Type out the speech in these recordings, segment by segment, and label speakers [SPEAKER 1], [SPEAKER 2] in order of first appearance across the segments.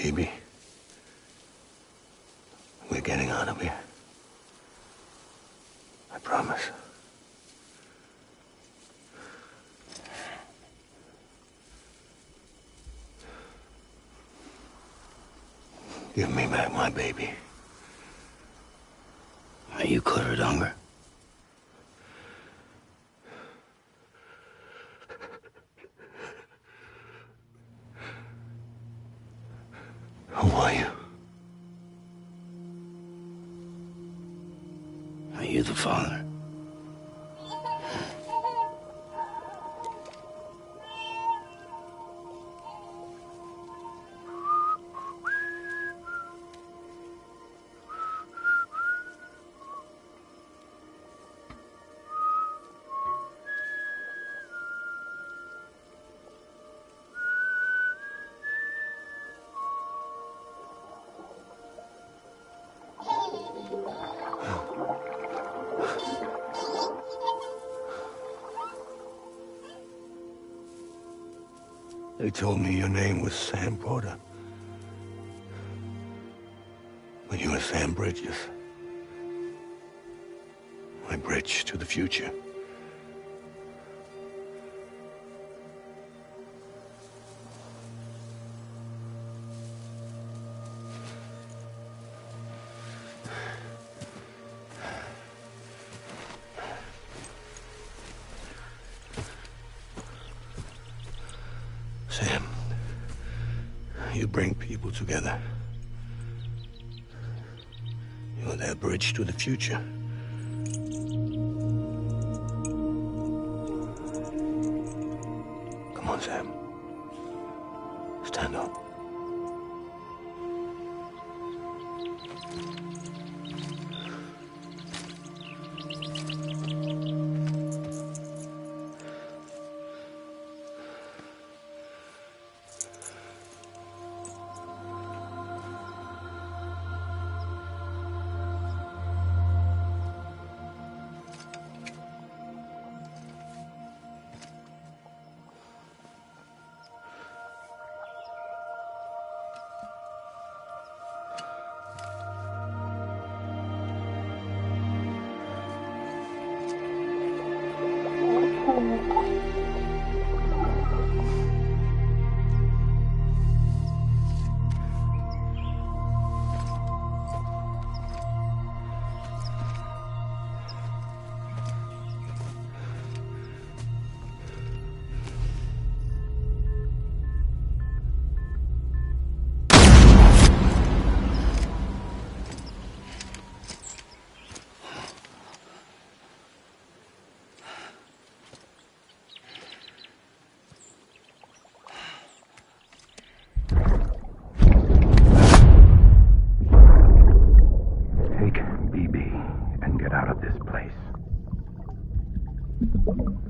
[SPEAKER 1] Baby, we're getting out of here. I promise. Give me back my baby.
[SPEAKER 2] Are you clear of hunger?
[SPEAKER 1] Who are you?
[SPEAKER 2] Are you the father?
[SPEAKER 1] They told me your name was Sam Porter. But you were Sam Bridges. My bridge to the future. Sam, you bring people together. You're their bridge to the future. Come on, Sam. Stand up.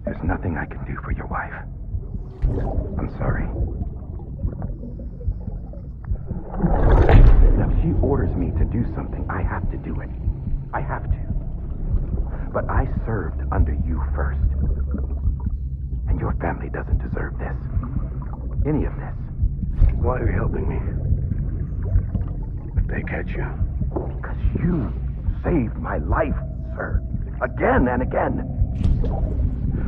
[SPEAKER 3] There's nothing I can do for your wife. I'm sorry. Now, if she orders me to do something, I have to do it. I have to. But I served under you first. And your family doesn't deserve this. Any of this.
[SPEAKER 1] Why are you helping me? If they catch you.
[SPEAKER 3] Because you saved my life, sir. Again and again.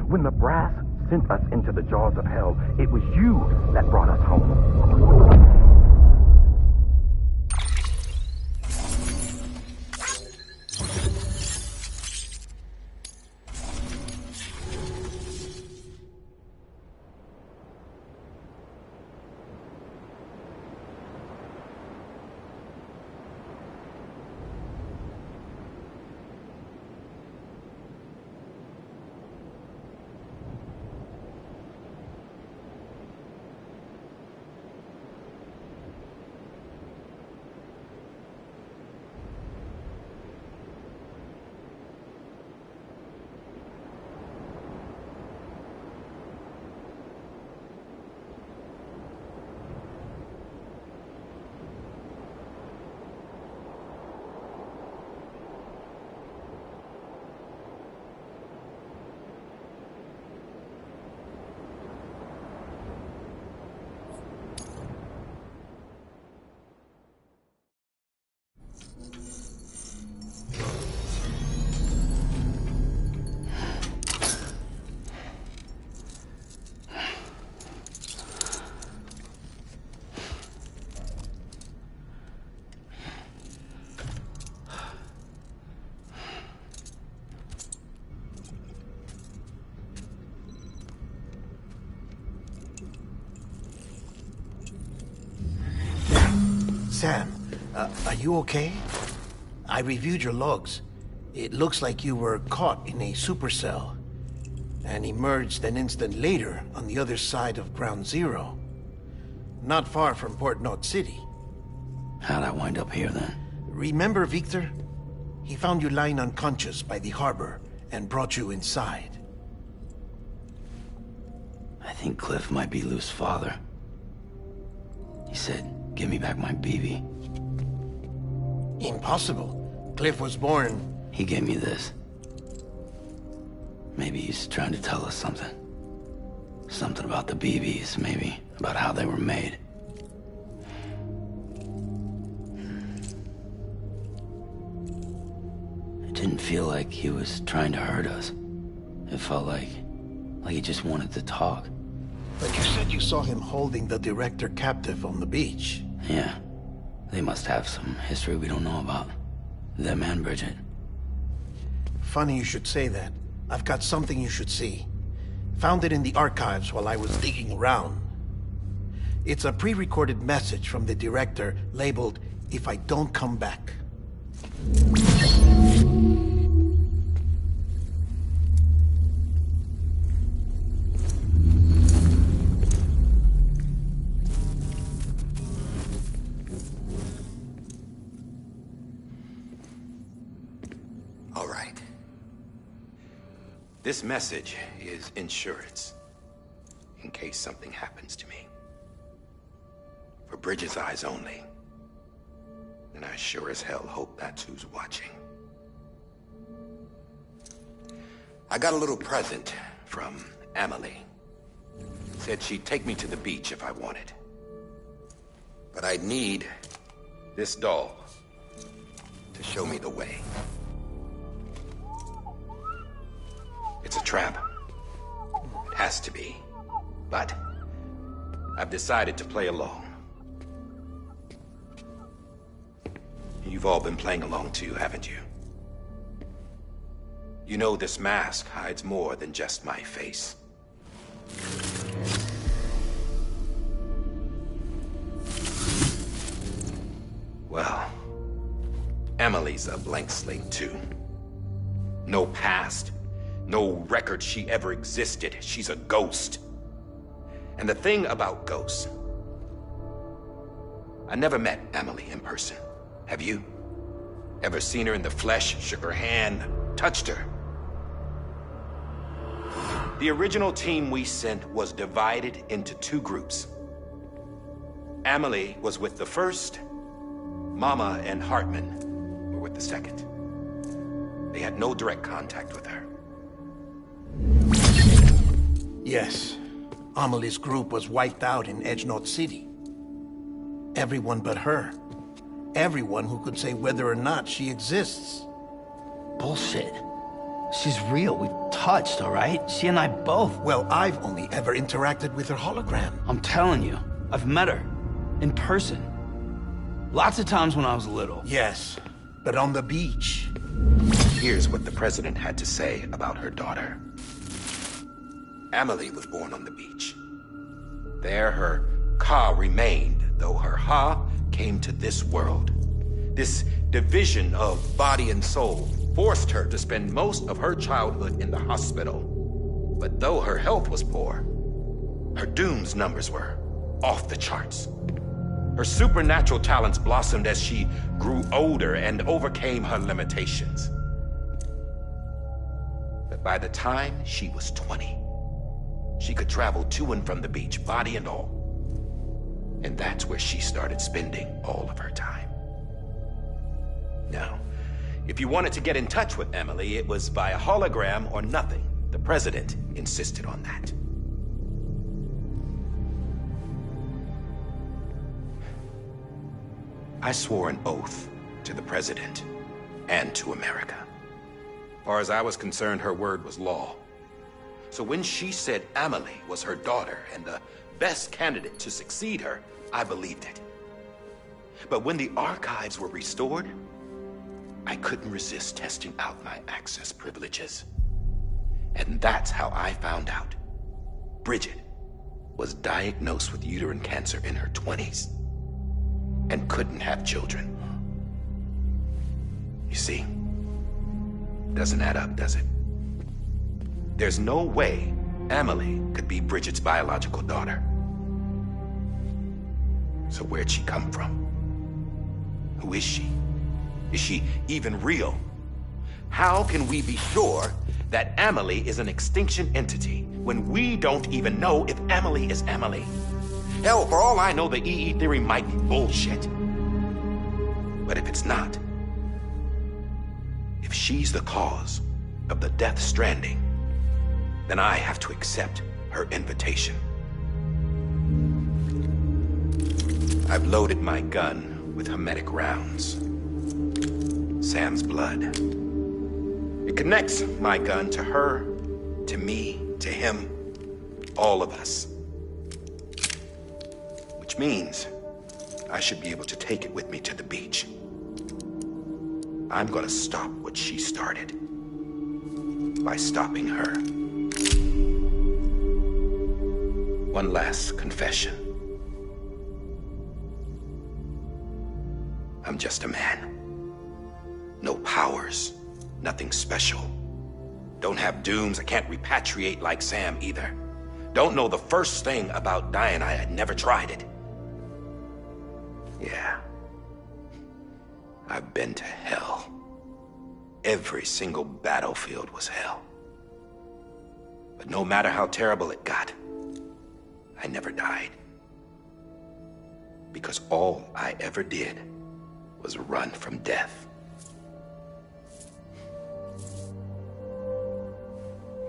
[SPEAKER 3] When the brass sent us into the jaws of hell, it was you that brought us home.
[SPEAKER 4] Sam, are you okay? I reviewed your logs. It looks like you were caught in a supercell and emerged an instant later on the other side of Ground Zero. Not far from Port Knot City.
[SPEAKER 2] How'd I wind up here then?
[SPEAKER 4] Remember Victor? He found you lying unconscious by the harbor and brought you inside.
[SPEAKER 2] I think Cliff might be Lou's father. He said, give me back my BB.
[SPEAKER 4] Impossible. Cliff was born...
[SPEAKER 2] He gave me this. Maybe he's trying to tell us something. Something about the BBs, maybe. About how they were made. It didn't feel like he was trying to hurt us. It felt like he just wanted to talk.
[SPEAKER 4] But you said you saw him holding the director captive on the beach.
[SPEAKER 2] Yeah. They must have some history we don't know about. Them and Bridget.
[SPEAKER 4] Funny you should say that. I've got something you should see. Found it in the archives while I was digging around. It's a pre-recorded message from the director labeled, "If I don't come back."
[SPEAKER 5] All right. This message is insurance, in case something happens to me. For Bridget's eyes only. And I sure as hell hope that's who's watching. I got a little present from Emily. Said she'd take me to the beach if I wanted. But I'd need this doll to show me the way. It's a trap. It has to be. But I've decided to play along. You've all been playing along too, haven't you? You know this mask hides more than just my face. Well, Emily's a blank slate too. No past. No record she ever existed. She's a ghost. And the thing about ghosts... I never met Emily in person. Have you? Ever seen her in the flesh, shook her hand, touched her? The original team we sent was divided into two groups. Emily was with the first. Mama and Hartman were with the second. They had no direct contact with her.
[SPEAKER 4] Yes. Amelie's group was wiped out in Edge Knot City. Everyone but her. Everyone who could say whether or not she exists.
[SPEAKER 2] Bullshit. She's real. We've touched, all right? She and I both.
[SPEAKER 4] Well, I've only ever interacted with her hologram.
[SPEAKER 2] I'm telling you, I've met her. In person. Lots of times when I was little.
[SPEAKER 4] Yes, but on the beach.
[SPEAKER 5] Here's what the president had to say about her daughter. Emily was born on the beach. There her Ka remained, though her Ha came to this world. This division of body and soul forced her to spend most of her childhood in the hospital. But though her health was poor, her Doom's numbers were off the charts. Her supernatural talents blossomed as she grew older and overcame her limitations. But by the time she was 20, she could travel to and from the beach, body and all. And that's where she started spending all of her time. Now, if you wanted to get in touch with Emily, it was via hologram or nothing. The president insisted on that. I swore an oath to the president and to America. As far as I was concerned, her word was law. So when she said Emily was her daughter and the best candidate to succeed her, I believed it. But when the archives were restored, I couldn't resist testing out my access privileges. And that's how I found out Bridget was diagnosed with uterine cancer in her 20s. and couldn't have children. You see, doesn't add up, does it? There's no way Amelie could be Bridget's biological daughter. So where'd she come from? Who is she? Is she even real? How can we be sure that Amelie is an extinction entity when we don't even know if Amelie is Amelie? Hell, for all I know, the EE theory might be bullshit. But if it's not, if she's the cause of the Death Stranding, then I have to accept her invitation. I've loaded my gun with hermetic rounds. Sam's blood. It connects my gun to her, to me, to him, all of us. Which means I should be able to take it with me to the beach. I'm gonna stop what she started by stopping her. One last confession. I'm just a man. No powers, nothing special. Don't have dooms, I can't repatriate like Sam either. Don't know the first thing about dying, I had never tried it. Yeah. I've been to hell. Every single battlefield was hell. But no matter how terrible it got, I never died. Because all I ever did was run from death.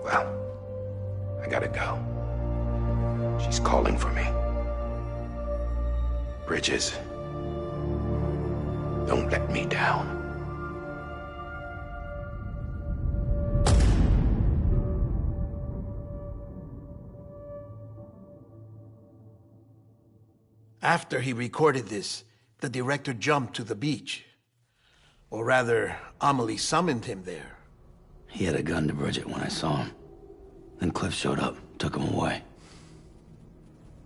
[SPEAKER 5] Well, I gotta go. She's calling for me. Bridges, don't let me down.
[SPEAKER 4] After he recorded this, the director jumped to the beach. Or rather, Amelie summoned him there.
[SPEAKER 2] He had a gun to Bridget when I saw him. Then Cliff showed up, took him away.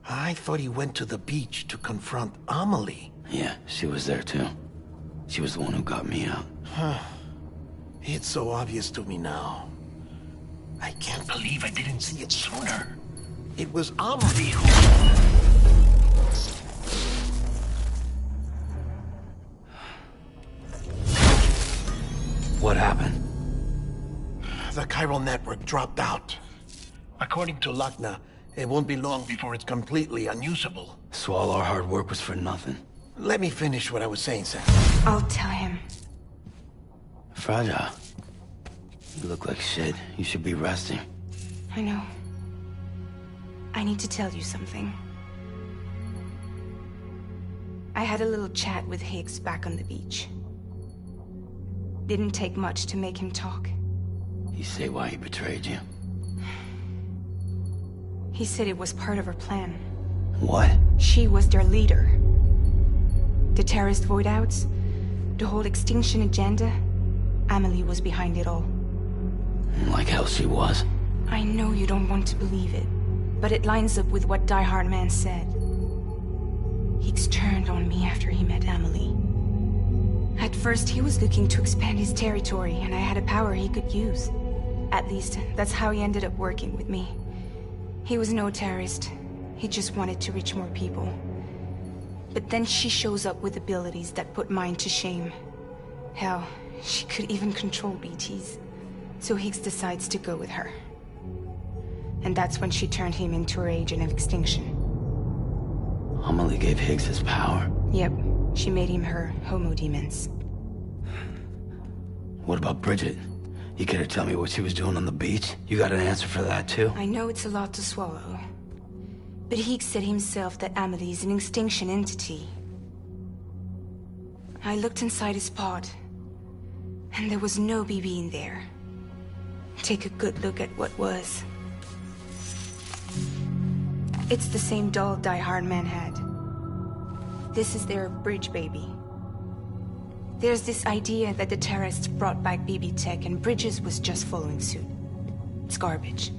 [SPEAKER 4] I thought he went to the beach to confront Amelie.
[SPEAKER 2] Yeah, she was there too. She was the one who got me out.
[SPEAKER 4] It's so obvious to me now. I can't believe I didn't see it sooner. It was Amelie who...
[SPEAKER 2] What happened?
[SPEAKER 4] The chiral network dropped out. According to Lachna, it won't be long before it's completely unusable.
[SPEAKER 2] So all our hard work was for nothing.
[SPEAKER 4] Let me finish what I was saying, Sam.
[SPEAKER 6] I'll tell him.
[SPEAKER 2] Fragile. You look like shit. You should be resting.
[SPEAKER 6] I know. I need to tell you something. I had a little chat with Higgs back on the beach. Didn't take much to make him talk.
[SPEAKER 2] You say why he betrayed you?
[SPEAKER 6] He said it was part of her plan.
[SPEAKER 2] What?
[SPEAKER 6] She was their leader. The terrorist void-outs, the whole extinction agenda, Amelie was behind it all.
[SPEAKER 2] Like hell she was.
[SPEAKER 6] I know you don't want to believe it, but it lines up with what Die Hard Man said. Higgs turned on me after he met Amelie. At first, he was looking to expand his territory, and I had a power he could use. At least, that's how he ended up working with me. He was no terrorist. He just wanted to reach more people. But then she shows up with abilities that put mine to shame. Hell, she could even control BTs. So Higgs decides to go with her. And that's when she turned him into her agent of extinction.
[SPEAKER 2] Amelie gave Higgs his power.
[SPEAKER 6] Yep. She made him her homo demons.
[SPEAKER 2] What about Bridget? You care to tell me what she was doing on the beach? You got an answer for that too?
[SPEAKER 6] I know it's a lot to swallow. But Higgs said himself that Amelie is an extinction entity. I looked inside his pod, and there was no BB in there. Take a good look at what was. It's the same doll Die Hard Man had. This is their bridge baby. There's this idea that the terrorists brought back BB tech and Bridges was just following suit. It's garbage.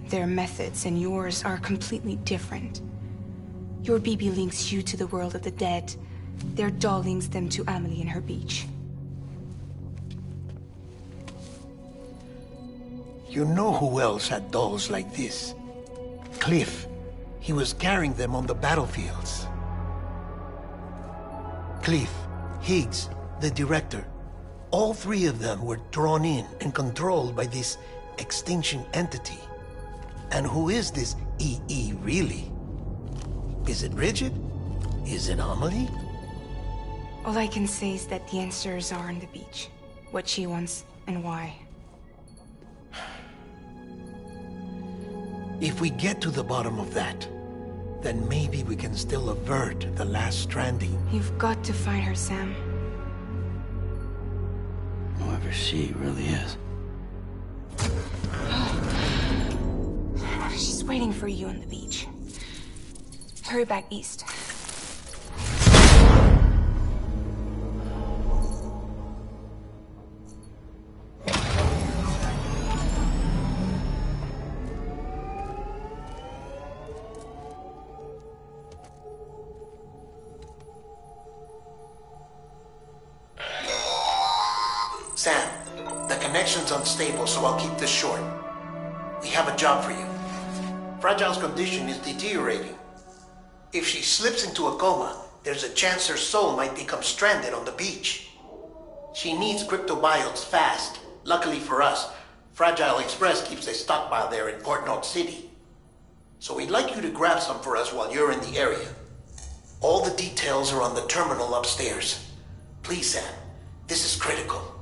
[SPEAKER 6] Their methods and yours are completely different. Your BB links you to the world of the dead, Their doll links them to Amelie and her beach.
[SPEAKER 4] You know who else had dolls like this? Cliff. He was carrying them on the battlefields. Cliff, Higgs, the director. All three of them were drawn in and controlled by this extinction entity. And who is this EE really? Is it Bridget? Is it Amelie?
[SPEAKER 6] All I can say is that the answers are on the beach. What she wants and why.
[SPEAKER 4] If we get to the bottom of that, then maybe we can still avert the last stranding.
[SPEAKER 6] You've got to find her, Sam.
[SPEAKER 2] Whoever she really is.
[SPEAKER 6] She's waiting for you on the beach. Hurry back east.
[SPEAKER 4] Sam, the connection's unstable, so I'll keep this short. We have a job for you. Fragile's condition is deteriorating. If she slips into a coma, there's a chance her soul might become stranded on the beach. She needs cryptobiotes fast. Luckily for us, Fragile Express keeps a stockpile there in Port North City. So we'd like you to grab some for us while you're in the area. All the details are on the terminal upstairs. Please, Sam, this is critical.